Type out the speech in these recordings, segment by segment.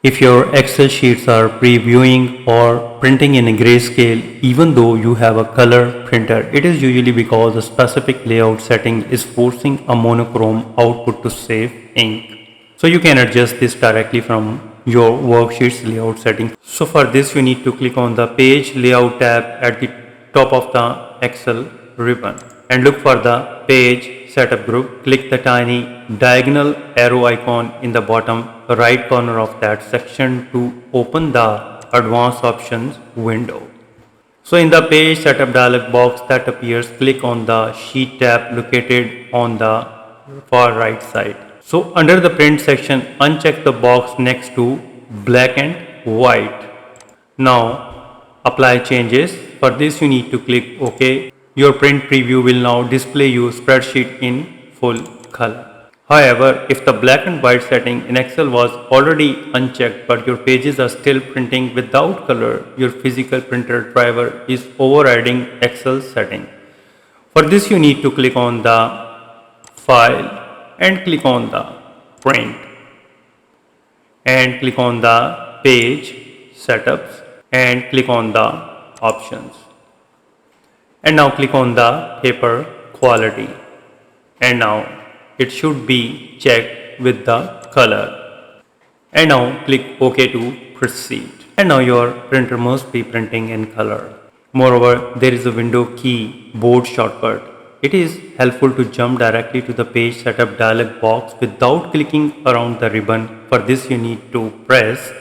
If your Excel sheets are previewing or printing in a grayscale, even though you have a color printer, it is usually because a specific layout setting is forcing a monochrome output to save ink. So you can adjust this directly from your worksheet's layout setting. So for this you need to click on the page layout tab at the top of the Excel ribbon and look for the page setup group. Click the tiny diagonal arrow icon in the bottom right corner of that section to open the advanced options window. So in the page setup dialog box that appears, click on the sheet tab located on the far right side. So under the print section, uncheck the box next to black and white. Now apply changes. For this you need to click OK. Your print preview will now display your spreadsheet in full color. However, if the black and white setting in Excel was already unchecked but your pages are still printing without color, your physical printer driver is overriding Excel setting. For this you need to click on the File and click on the Print and click on the Page Setups and click on the Options. And now click on the Paper Quality and now it should be checked with the color. And now click OK to proceed. And now your printer must be printing in color. Moreover, there is a window key board shortcut. It is helpful to jump directly to the page setup dialog box without clicking around the ribbon. For this you need to press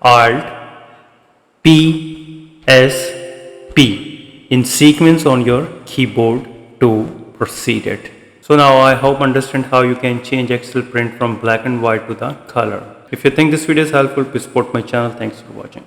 Alt P S P in sequence on your keyboard to proceed it. So now I hope understand how you can change Excel print from black and white to the color. If you think this video is helpful, please support my channel. Thanks for watching.